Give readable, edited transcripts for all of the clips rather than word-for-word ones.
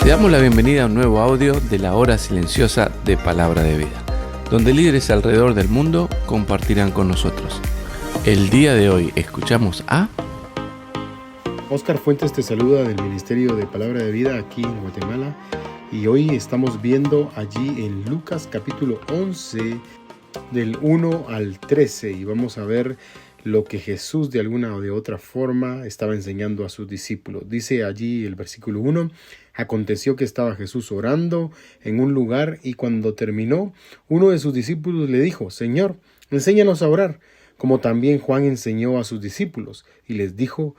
Te damos la bienvenida a un nuevo audio de la hora silenciosa de Palabra de Vida, donde líderes alrededor del mundo compartirán con nosotros. El día de hoy escuchamos a... Oscar Fuentes te saluda del Ministerio de Palabra de Vida aquí en Guatemala, y hoy estamos viendo allí en Lucas capítulo 11 del 1 al 13 y vamos a ver lo que Jesús de alguna o de otra forma estaba enseñando a sus discípulos. Dice allí el versículo 1: aconteció que estaba Jesús orando en un lugar y cuando terminó, uno de sus discípulos le dijo: Señor, enséñanos a orar, como también Juan enseñó a sus discípulos, y les dijo: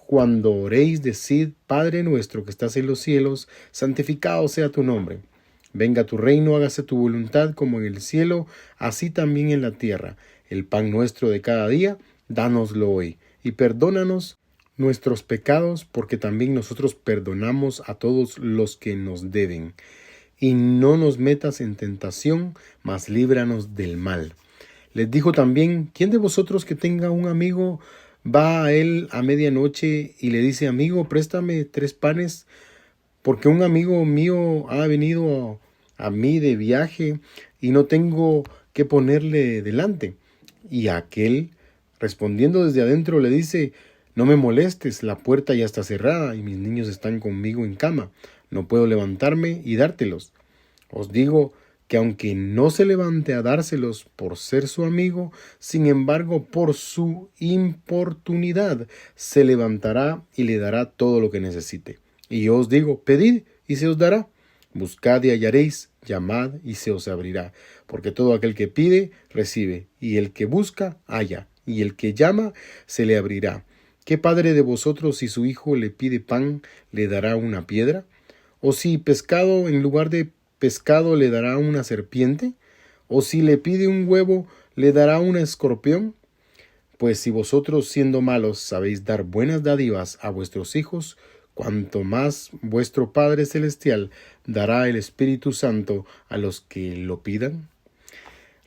cuando oréis, decid: Padre nuestro que estás en los cielos, santificado sea tu nombre. Venga tu reino, hágase tu voluntad como en el cielo, así también en la tierra. El pan nuestro de cada día, dánoslo hoy. Y perdónanos nuestros pecados, porque también nosotros perdonamos a todos los que nos deben. Y no nos metas en tentación, mas líbranos del mal. Les dijo también: ¿quién de vosotros que tenga un amigo va a él a medianoche y le dice: amigo, préstame 3 panes, porque un amigo mío ha venido a mí de viaje y no tengo que ponerle delante? Y aquel, respondiendo desde adentro, le dice: no me molestes, la puerta ya está cerrada y mis niños están conmigo en cama, no puedo levantarme y dártelos. Os digo que aunque no se levante a dárselos por ser su amigo, sin embargo por su importunidad se levantará y le dará todo lo que necesite. Y yo os digo: pedid y se os dará, buscad y hallaréis, llamad y se os abrirá, porque todo aquel que pide, recibe, y el que busca, halla, y el que llama, se le abrirá. ¿Qué padre de vosotros, si su hijo le pide pan, le dará una piedra? ¿O si pescado, en lugar de pescado, le dará una serpiente? ¿O si le pide un huevo, le dará un escorpión? Pues si vosotros, siendo malos, sabéis dar buenas dádivas a vuestros hijos, cuanto más vuestro Padre Celestial dará el Espíritu Santo a los que lo pidan.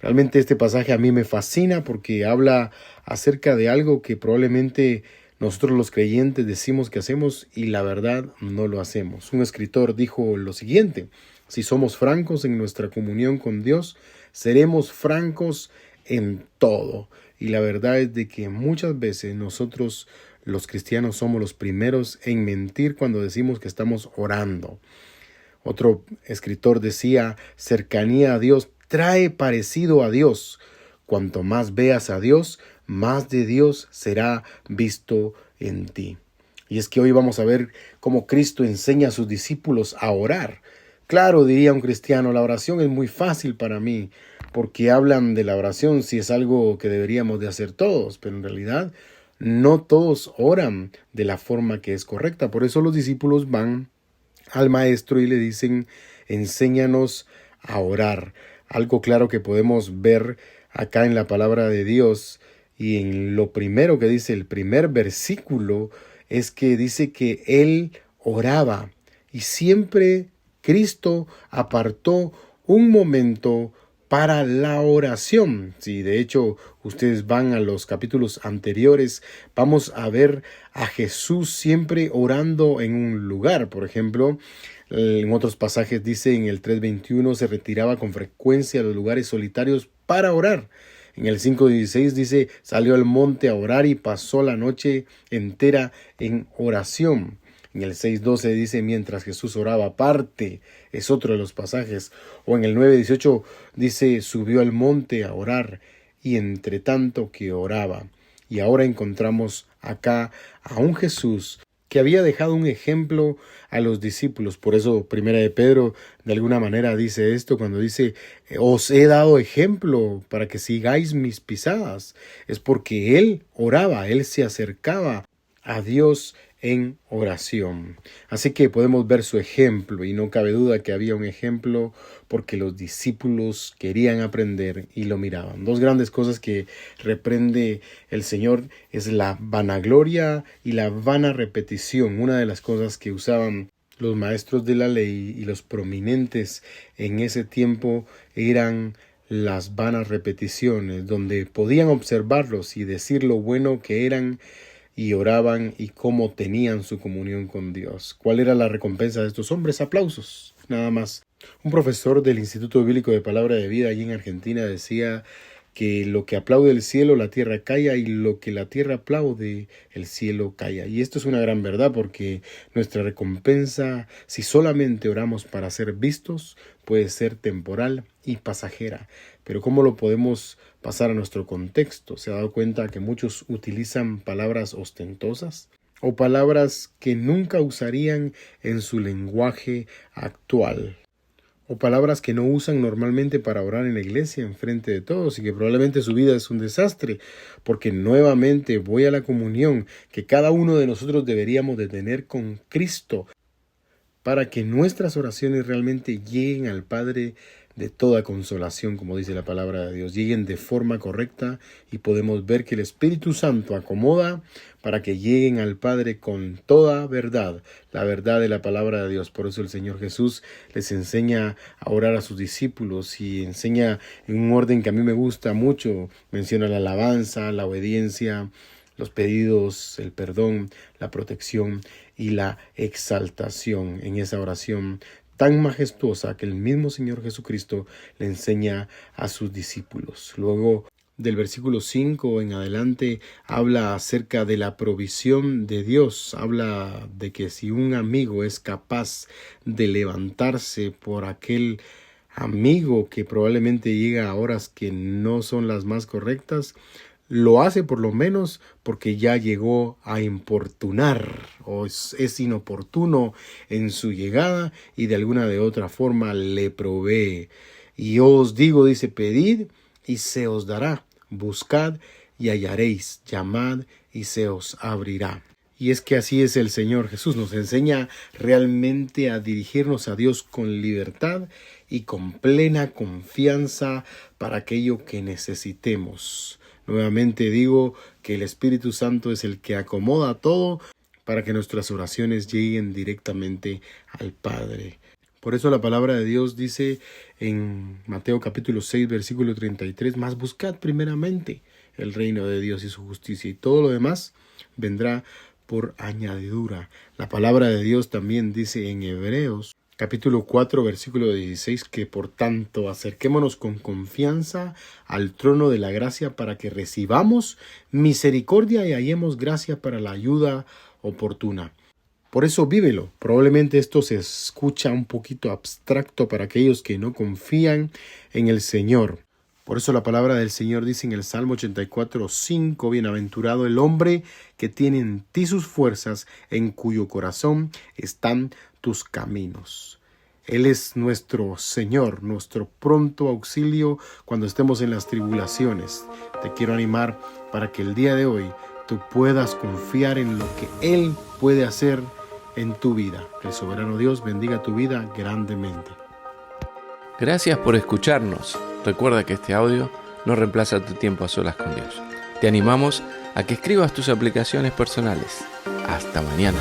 Realmente este pasaje a mí me fascina porque habla acerca de algo que probablemente nosotros los creyentes decimos que hacemos y la verdad no lo hacemos. Un escritor dijo lo siguiente: si somos francos en nuestra comunión con Dios, seremos francos en todo. Y la verdad es de que muchas veces nosotros los cristianos somos los primeros en mentir cuando decimos que estamos orando. Otro escritor decía: cercanía a Dios trae parecido a Dios. Cuanto más veas a Dios, más de Dios será visto en ti. Y es que hoy vamos a ver cómo Cristo enseña a sus discípulos a orar. Claro, diría un cristiano, la oración es muy fácil para mí, porque hablan de la oración si es algo que deberíamos de hacer todos, pero en realidad no todos oran de la forma que es correcta. Por eso los discípulos van al maestro y le dicen: enséñanos a orar. Algo claro que podemos ver acá en la palabra de Dios, y en lo primero que dice el primer versículo, es que dice que él oraba, y siempre Cristo apartó un momento para la oración. Si de hecho ustedes van a los capítulos anteriores, vamos a ver a Jesús siempre orando en un lugar. Por ejemplo, en otros pasajes dice en el 3:21, se retiraba con frecuencia a los lugares solitarios para orar. En el 5:16 dice: salió al monte a orar y pasó la noche entera en oración. En el 6:12 dice: mientras Jesús oraba aparte, es otro de los pasajes. O en el 9:18 dice: subió al monte a orar y entre tanto que oraba. Y ahora encontramos acá a un Jesús que había dejado un ejemplo a los discípulos. Por eso Primera de Pedro de alguna manera dice esto cuando dice: os he dado ejemplo para que sigáis mis pisadas. Es porque él oraba, él se acercaba a Dios en oración. Así que podemos ver su ejemplo, y no cabe duda que había un ejemplo porque los discípulos querían aprender y lo miraban. 2 grandes cosas que reprende el Señor es la vanagloria y la vana repetición. Una de las cosas que usaban los maestros de la ley y los prominentes en ese tiempo eran las vanas repeticiones, donde podían observarlos y decir lo bueno que eran, y oraban y cómo tenían su comunión con Dios. ¿Cuál era la recompensa de estos hombres? Aplausos, nada más. Un profesor del Instituto Bíblico de Palabra de Vida allí en Argentina decía que lo que aplaude el cielo, la tierra calla, y lo que la tierra aplaude, el cielo calla. Y esto es una gran verdad, porque nuestra recompensa, si solamente oramos para ser vistos, puede ser temporal y pasajera. Pero ¿cómo lo podemos pasar a nuestro contexto? ¿Se ha dado cuenta que muchos utilizan palabras ostentosas o palabras que nunca usarían en su lenguaje actual? O palabras que no usan normalmente para orar en la iglesia en frente de todos, y que probablemente su vida es un desastre, porque nuevamente voy a la comunión que cada uno de nosotros deberíamos de tener con Cristo, para que nuestras oraciones realmente lleguen al Padre de toda consolación, como dice la palabra de Dios, lleguen de forma correcta, y podemos ver que el Espíritu Santo acomoda para que lleguen al Padre con toda verdad, la verdad de la palabra de Dios. Por eso el Señor Jesús les enseña a orar a sus discípulos, y enseña en un orden que a mí me gusta mucho. Menciona la alabanza, la obediencia, los pedidos, el perdón, la protección y la exaltación en esa oración tan majestuosa que el mismo Señor Jesucristo le enseña a sus discípulos. Luego, del versículo 5 en adelante, habla acerca de la provisión de Dios. Habla de que si un amigo es capaz de levantarse por aquel amigo que probablemente llega a horas que no son las más correctas, lo hace por lo menos porque ya llegó a importunar, o es inoportuno en su llegada, y de alguna de otra forma le provee. Y yo os digo, dice, pedid y se os dará, buscad y hallaréis, llamad y se os abrirá. Y es que así es el Señor Jesús. Nos enseña realmente a dirigirnos a Dios con libertad y con plena confianza para aquello que necesitemos. Nuevamente digo que el Espíritu Santo es el que acomoda todo para que nuestras oraciones lleguen directamente al Padre. Por eso la palabra de Dios dice en Mateo capítulo 6, versículo 33, mas buscad primeramente el reino de Dios y su justicia, y todo lo demás vendrá por añadidura. La palabra de Dios también dice en Hebreos capítulo 4, versículo 16, que por tanto acerquémonos con confianza al trono de la gracia para que recibamos misericordia y hallemos gracia para la ayuda oportuna. Por eso vívelo. Probablemente esto se escucha un poquito abstracto para aquellos que no confían en el Señor. Por eso la palabra del Señor dice en el Salmo 84, 5, bienaventurado el hombre que tiene en ti sus fuerzas, en cuyo corazón están tus caminos. Él es nuestro Señor, nuestro pronto auxilio cuando estemos en las tribulaciones. Te quiero animar para que el día de hoy tú puedas confiar en lo que Él puede hacer en tu vida. El soberano Dios bendiga tu vida grandemente. Gracias por escucharnos. Recuerda que este audio no reemplaza tu tiempo a solas con Dios. Te animamos a que escribas tus aplicaciones personales. Hasta mañana.